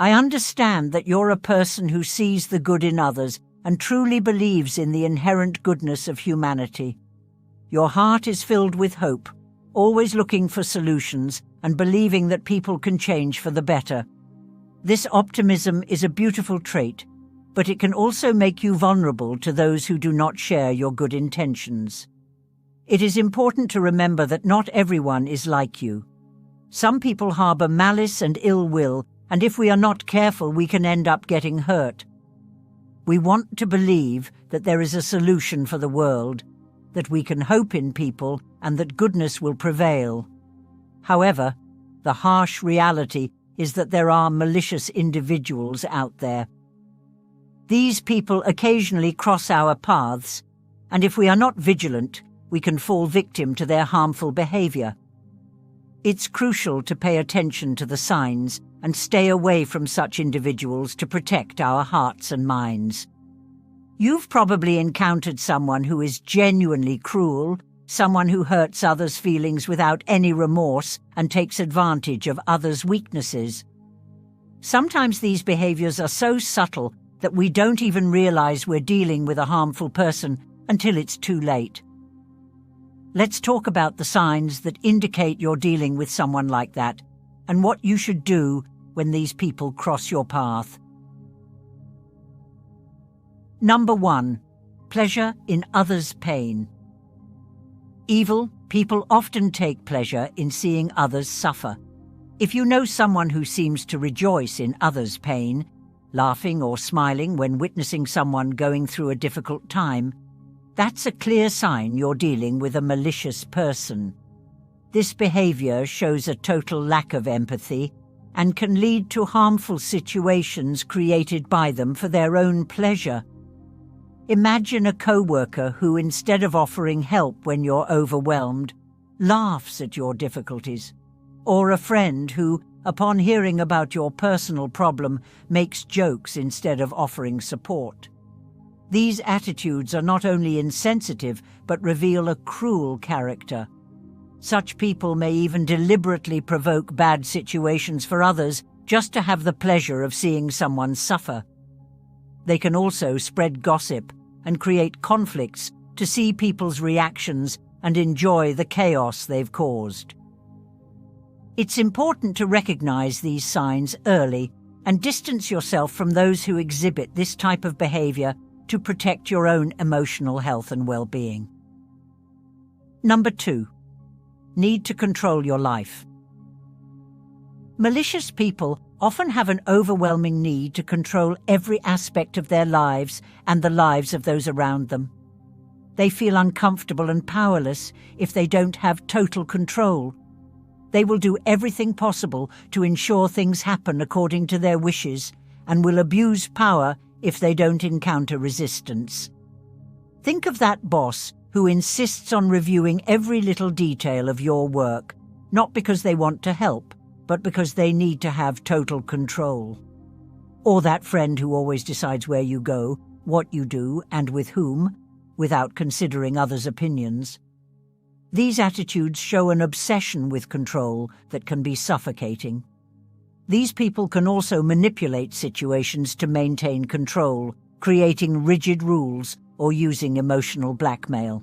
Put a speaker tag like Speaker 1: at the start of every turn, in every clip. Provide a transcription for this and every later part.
Speaker 1: I understand that you're a person who sees the good in others and truly believes in the inherent goodness of humanity. Your heart is filled with hope, always looking for solutions and believing that people can change for the better. This optimism is a beautiful trait, but it can also make you vulnerable to those who do not share your good intentions. It is important to remember that not everyone is like you. Some people harbor malice and ill will, and if we are not careful, we can end up getting hurt. We want to believe that there is a solution for the world, that we can hope in people, and that goodness will prevail. However, the harsh reality is that there are malicious individuals out there. These people occasionally cross our paths, and if we are not vigilant, we can fall victim to their harmful behavior. It's crucial to pay attention to the signs and stay away from such individuals to protect our hearts and minds. You've probably encountered someone who is genuinely cruel, someone who hurts others' feelings without any remorse and takes advantage of others' weaknesses. Sometimes these behaviors are so subtle that we don't even realize we're dealing with a harmful person until it's too late. Let's talk about the signs that indicate you're dealing with someone like that and what you should do when these people cross your path. Number 1. Pleasure in others' pain. Evil people often take pleasure in seeing others suffer. If you know someone who seems to rejoice in others' pain, laughing or smiling when witnessing someone going through a difficult time, that's a clear sign you're dealing with a malicious person. This behavior shows a total lack of empathy and can lead to harmful situations created by them for their own pleasure. Imagine a co-worker who, instead of offering help when you're overwhelmed, laughs at your difficulties, or a friend who, upon hearing about your personal problem, makes jokes instead of offering support. These attitudes are not only insensitive, but reveal a cruel character. Such people may even deliberately provoke bad situations for others just to have the pleasure of seeing someone suffer. They can also spread gossip and create conflicts to see people's reactions and enjoy the chaos they've caused. It's important to recognize these signs early and distance yourself from those who exhibit this type of behavior to protect your own emotional health and well-being. Number 2. Need to control your life. Malicious people often have an overwhelming need to control every aspect of their lives and the lives of those around them. They feel uncomfortable and powerless if they don't have total control. They will do everything possible to ensure things happen according to their wishes and will abuse power if they don't encounter resistance. Think of that boss who insists on reviewing every little detail of your work, not because they want to help, but because they need to have total control. Or that friend who always decides where you go, what you do, and with whom, without considering others' opinions. These attitudes show an obsession with control that can be suffocating. These people can also manipulate situations to maintain control, creating rigid rules or using emotional blackmail.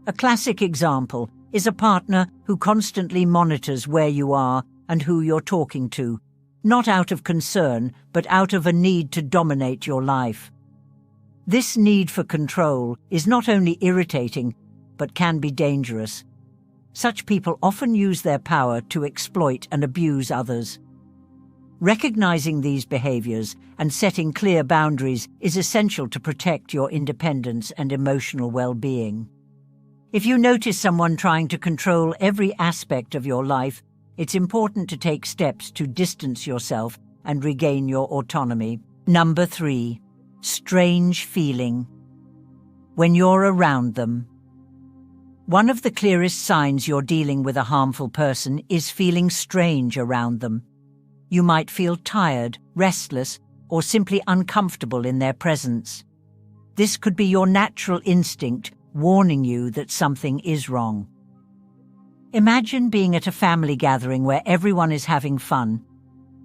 Speaker 1: A classic example is a partner who constantly monitors where you are and who you're talking to, not out of concern, but out of a need to dominate your life. This need for control is not only irritating, but can be dangerous. Such people often use their power to exploit and abuse others. Recognizing these behaviors and setting clear boundaries is essential to protect your independence and emotional well-being. If you notice someone trying to control every aspect of your life, it's important to take steps to distance yourself and regain your autonomy. Number 3. Strange feeling. When you're around them. One of the clearest signs you're dealing with a harmful person is feeling strange around them. You might feel tired, restless, or simply uncomfortable in their presence. This could be your natural instinct warning you that something is wrong. Imagine being at a family gathering where everyone is having fun.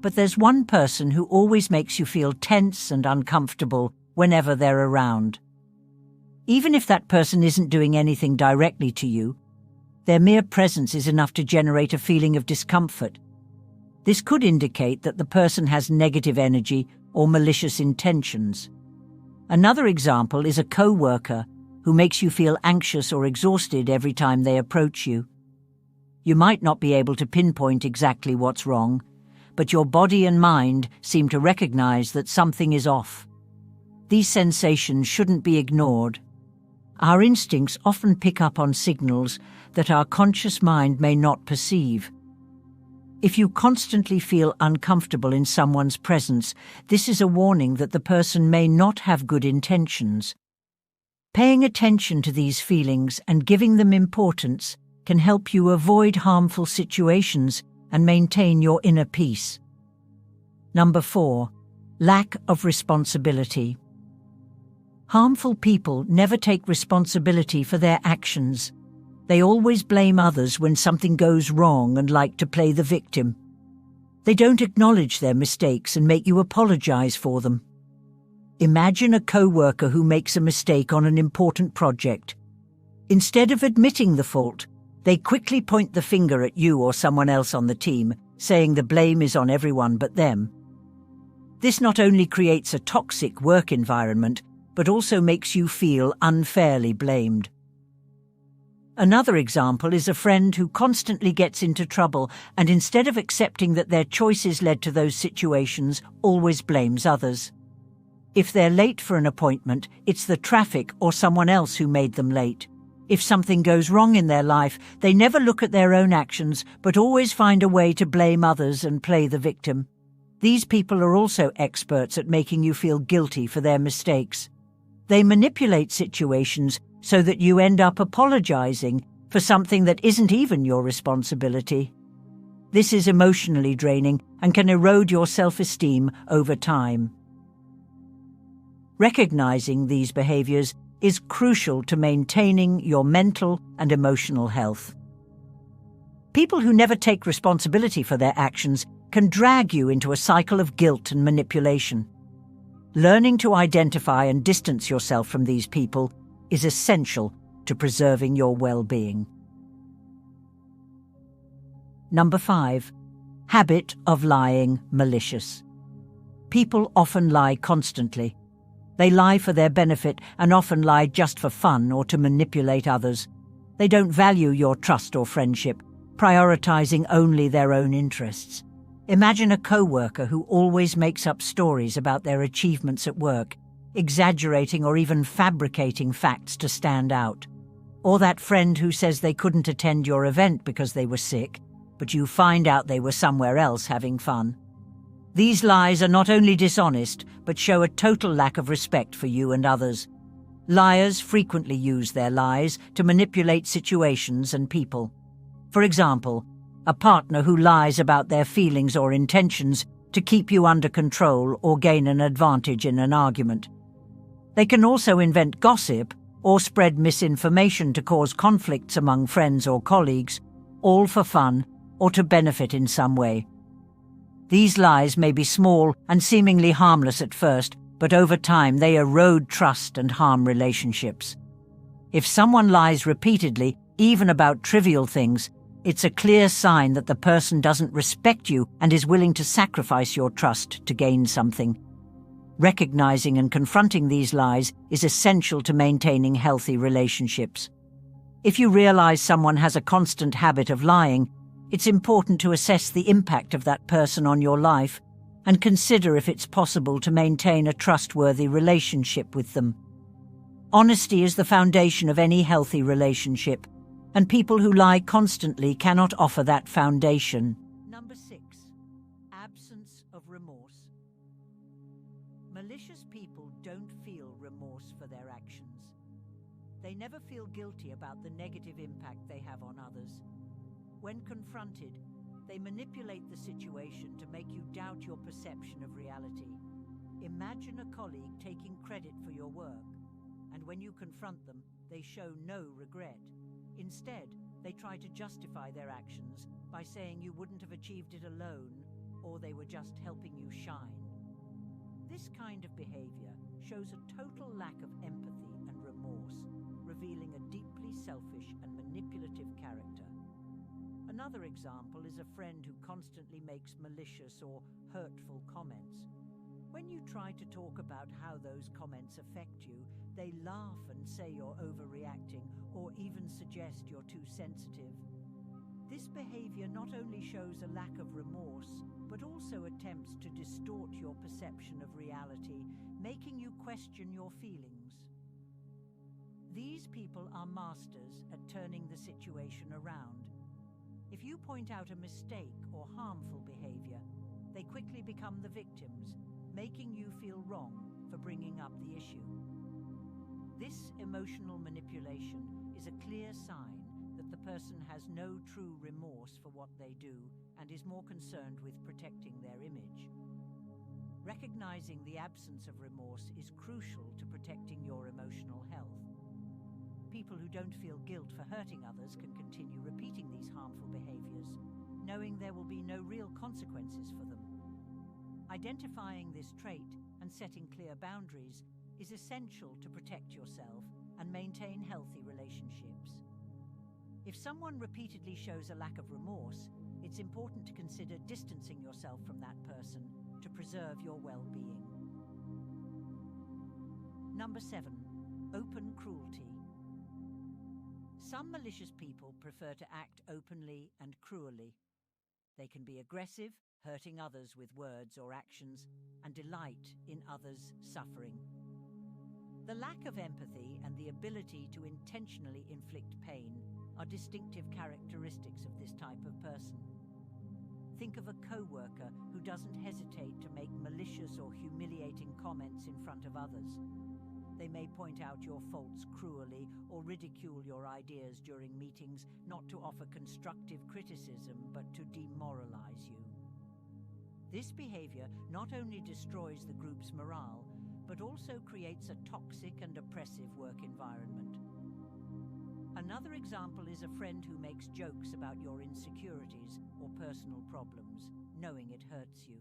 Speaker 1: But there's one person who always makes you feel tense and uncomfortable whenever they're around. Even if that person isn't doing anything directly to you, their mere presence is enough to generate a feeling of discomfort. This could indicate that the person has negative energy or malicious intentions. Another example is a co-worker who makes you feel anxious or exhausted every time they approach you. You might not be able to pinpoint exactly what's wrong, but your body and mind seem to recognize that something is off. These sensations shouldn't be ignored. Our instincts often pick up on signals that our conscious mind may not perceive. If you constantly feel uncomfortable in someone's presence, this is a warning that the person may not have good intentions. Paying attention to these feelings and giving them importance can help you avoid harmful situations and maintain your inner peace. Number 4, lack of responsibility. Harmful people never take responsibility for their actions. They always blame others when something goes wrong and like to play the victim. They don't acknowledge their mistakes and make you apologize for them. Imagine a co-worker who makes a mistake on an important project. Instead of admitting the fault, they quickly point the finger at you or someone else on the team, saying the blame is on everyone but them. This not only creates a toxic work environment, but also makes you feel unfairly blamed. Another example is a friend who constantly gets into trouble and instead of accepting that their choices led to those situations, always blames others. If they're late for an appointment, it's the traffic or someone else who made them late. If something goes wrong in their life, they never look at their own actions, but always find a way to blame others and play the victim. These people are also experts at making you feel guilty for their mistakes. They manipulate situations so that you end up apologizing for something that isn't even your responsibility. This is emotionally draining and can erode your self-esteem over time. Recognizing these behaviors is crucial to maintaining your mental and emotional health. People who never take responsibility for their actions can drag you into a cycle of guilt and manipulation. Learning to identify and distance yourself from these people is essential to preserving your well-being. Number 5, habit of lying malicious. People often lie constantly. They lie for their benefit and often lie just for fun or to manipulate others. They don't value your trust or friendship, prioritizing only their own interests. Imagine a co-worker who always makes up stories about their achievements at work, exaggerating or even fabricating facts to stand out. Or that friend who says they couldn't attend your event because they were sick, but you find out they were somewhere else having fun. These lies are not only dishonest, but show a total lack of respect for you and others. Liars frequently use their lies to manipulate situations and people. For example, a partner who lies about their feelings or intentions to keep you under control or gain an advantage in an argument. They can also invent gossip or spread misinformation to cause conflicts among friends or colleagues, all for fun or to benefit in some way. These lies may be small and seemingly harmless at first, but over time they erode trust and harm relationships. If someone lies repeatedly, even about trivial things, it's a clear sign that the person doesn't respect you and is willing to sacrifice your trust to gain something. Recognizing and confronting these lies is essential to maintaining healthy relationships. If you realize someone has a constant habit of lying, it's important to assess the impact of that person on your life and consider if it's possible to maintain a trustworthy relationship with them. Honesty is the foundation of any healthy relationship, and people who lie constantly cannot offer that foundation. Number 6, absence of remorse. Malicious people don't feel remorse for their actions. They never feel guilty about the negative impact they have on others. When confronted, they manipulate the situation to make you doubt your perception of reality. Imagine a colleague taking credit for your work, and when you confront them, they show no regret. Instead, they try to justify their actions by saying you wouldn't have achieved it alone, or they were just helping you shine. This kind of behavior shows a total lack of empathy and remorse, revealing a deeply selfish and manipulative character. Another example is a friend who constantly makes malicious or hurtful comments. When you try to talk about how those comments affect you, they laugh and say you're overreacting or even suggest you're too sensitive. This behavior not only shows a lack of remorse, but also attempts to distort your perception of reality, making you question your feelings. These people are masters at turning the situation around. If you point out a mistake or harmful behavior, they quickly become the victims, making you feel wrong for bringing up the issue. This emotional manipulation is a clear sign that the person has no true remorse for what they do and is more concerned with protecting their image. Recognizing the absence of remorse is crucial to protecting your emotional health. People who don't feel guilt for hurting others can continue repeating these harmful behaviors, knowing there will be no real consequences for them. Identifying this trait and setting clear boundaries is essential to protect yourself and maintain healthy relationships. If someone repeatedly shows a lack of remorse, it's important to consider distancing yourself from that person to preserve your well-being. Number 7. Open cruelty. Some malicious people prefer to act openly and cruelly. They can be aggressive, hurting others with words or actions, and delight in others' suffering. The lack of empathy and the ability to intentionally inflict pain are distinctive characteristics of this type of person. Think of a co-worker who doesn't hesitate to make malicious or humiliating comments in front of others. They may point out your faults cruelly or ridicule your ideas during meetings, not to offer constructive criticism, but to demoralize you. This behavior not only destroys the group's morale, but also creates a toxic and oppressive work environment. Another example is a friend who makes jokes about your insecurities or personal problems, knowing it hurts you.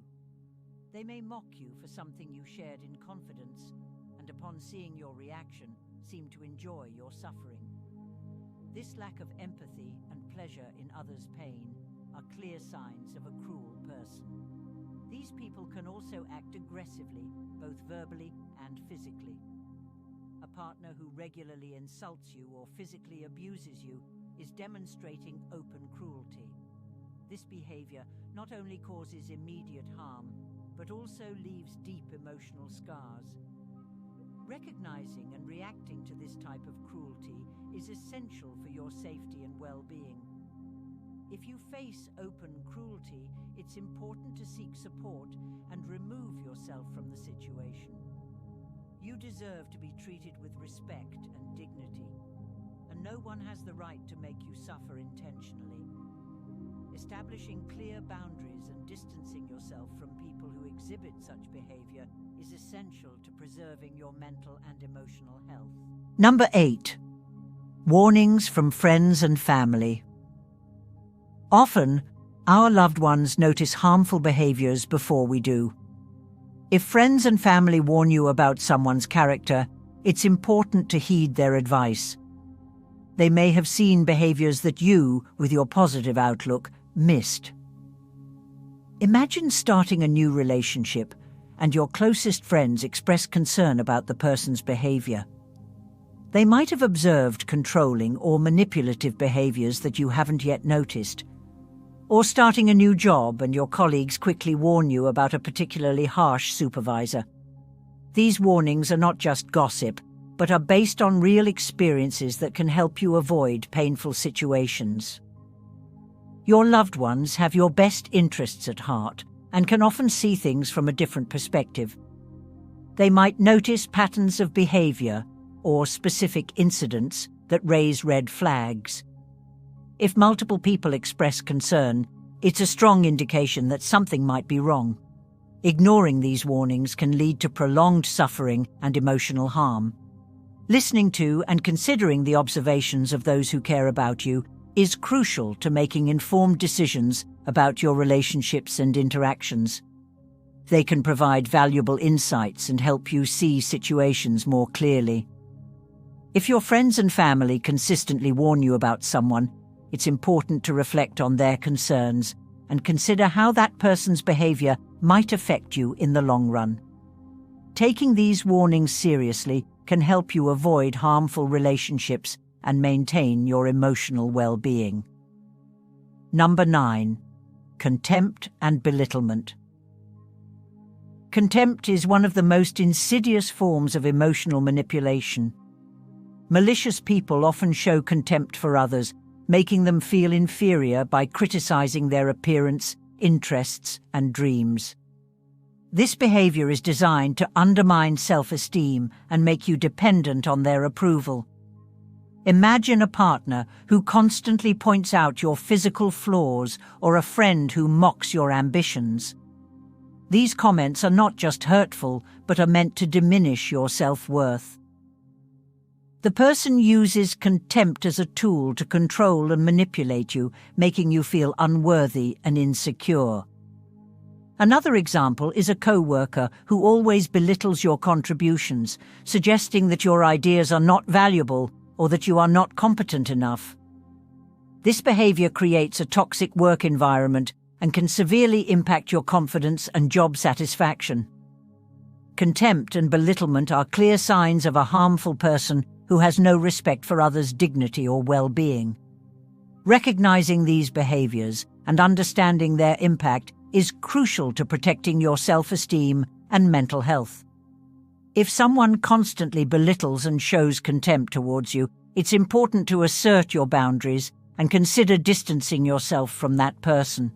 Speaker 1: They may mock you for something you shared in confidence, and upon seeing your reaction, seem to enjoy your suffering. This lack of empathy and pleasure in others' pain are clear signs of a cruel person. These people can also act aggressively, both verbally and physically. A partner who regularly insults you or physically abuses you is demonstrating open cruelty. This behavior not only causes immediate harm, but also leaves deep emotional scars. Recognizing and reacting to this type of cruelty is essential for your safety and well-being. If you face open cruelty, it's important to seek support and remove yourself from the situation. You deserve to be treated with respect and dignity, and no one has the right to make you suffer intentionally. Establishing clear boundaries and distancing yourself from people who exhibit such behavior is essential to preserving your mental and emotional health. Number 8. Warnings from friends and family. Often, our loved ones notice harmful behaviors before we do. If friends and family warn you about someone's character, it's important to heed their advice. They may have seen behaviors that you, with your positive outlook, missed. Imagine starting a new relationship and your closest friends express concern about the person's behavior. They might have observed controlling or manipulative behaviors that you haven't yet noticed. Or starting a new job and your colleagues quickly warn you about a particularly harsh supervisor. These warnings are not just gossip, but are based on real experiences that can help you avoid painful situations. Your loved ones have your best interests at heart and can often see things from a different perspective. They might notice patterns of behavior or specific incidents that raise red flags. If multiple people express concern, it's a strong indication that something might be wrong. Ignoring these warnings can lead to prolonged suffering and emotional harm. Listening to and considering the observations of those who care about you is crucial to making informed decisions about your relationships and interactions. They can provide valuable insights and help you see situations more clearly. If your friends and family consistently warn you about someone, it's important to reflect on their concerns and consider how that person's behavior might affect you in the long run. Taking these warnings seriously can help you avoid harmful relationships and maintain your emotional well-being. Number 9. Contempt and belittlement. Contempt is one of the most insidious forms of emotional manipulation. Malicious people often show contempt for others, making them feel inferior by criticizing their appearance, interests, and dreams. This behavior is designed to undermine self-esteem and make you dependent on their approval. Imagine a partner who constantly points out your physical flaws or a friend who mocks your ambitions. These comments are not just hurtful, but are meant to diminish your self-worth. The person uses contempt as a tool to control and manipulate you, making you feel unworthy and insecure. Another example is a co-worker who always belittles your contributions, suggesting that your ideas are not valuable or that you are not competent enough. This behavior creates a toxic work environment and can severely impact your confidence and job satisfaction. Contempt and belittlement are clear signs of a harmful person who has no respect for others' dignity or well-being. Recognizing these behaviors and understanding their impact is crucial to protecting your self-esteem and mental health. If someone constantly belittles and shows contempt towards you, it's important to assert your boundaries and consider distancing yourself from that person.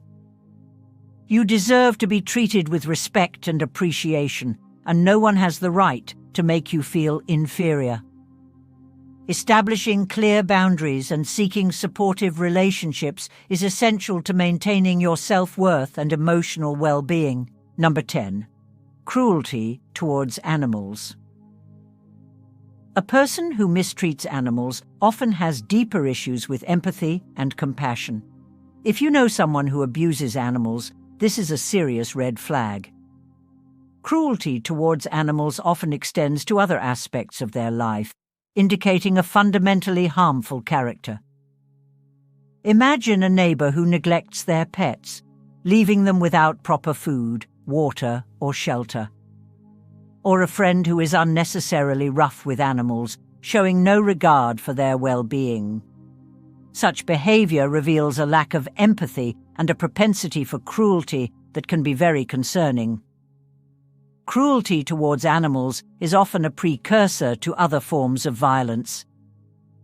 Speaker 1: You deserve to be treated with respect and appreciation, and no one has the right to make you feel inferior. Establishing clear boundaries and seeking supportive relationships is essential to maintaining your self-worth and emotional well-being. Number 10. Cruelty towards animals. A person who mistreats animals often has deeper issues with empathy and compassion. If you know someone who abuses animals, this is a serious red flag. Cruelty towards animals often extends to other aspects of their life, indicating a fundamentally harmful character. Imagine a neighbor who neglects their pets, leaving them without proper food, water, or shelter. Or a friend who is unnecessarily rough with animals, showing no regard for their well-being. Such behavior reveals a lack of empathy and a propensity for cruelty that can be very concerning. Cruelty towards animals is often a precursor to other forms of violence.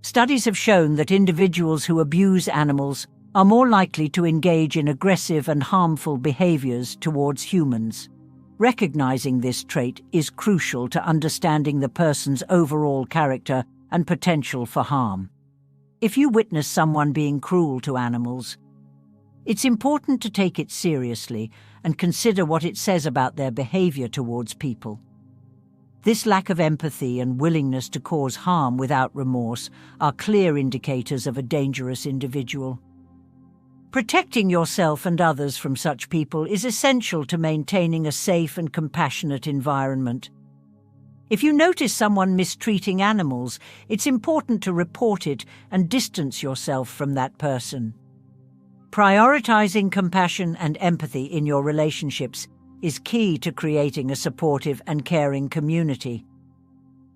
Speaker 1: Studies have shown that individuals who abuse animals are more likely to engage in aggressive and harmful behaviors towards humans. Recognizing this trait is crucial to understanding the person's overall character and potential for harm. If you witness someone being cruel to animals, it's important to take it seriously and consider what it says about their behavior towards people. This lack of empathy and willingness to cause harm without remorse are clear indicators of a dangerous individual. Protecting yourself and others from such people is essential to maintaining a safe and compassionate environment. If you notice someone mistreating animals, it's important to report it and distance yourself from that person. Prioritizing compassion and empathy in your relationships is key to creating a supportive and caring community.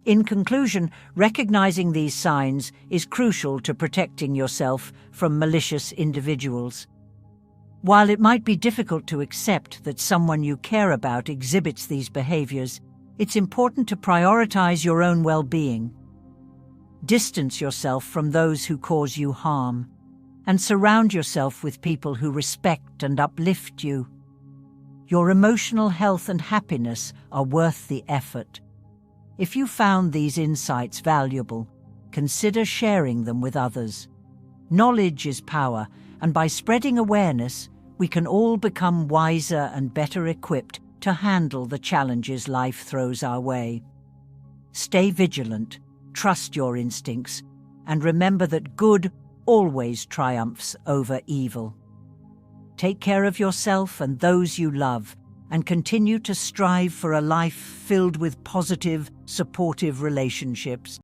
Speaker 1: In conclusion, recognizing these signs is crucial to protecting yourself from malicious individuals. While it might be difficult to accept that someone you care about exhibits these behaviors, it's important to prioritize your own well-being. Distance yourself from those who cause you harm, and surround yourself with people who respect and uplift you. Your emotional health and happiness are worth the effort. If you found these insights valuable, consider sharing them with others. Knowledge is power, and by spreading awareness, we can all become wiser and better equipped to handle the challenges life throws our way. Stay vigilant, trust your instincts, and remember that good always triumphs over evil. Take care of yourself and those you love, and continue to strive for a life filled with positive, supportive relationships.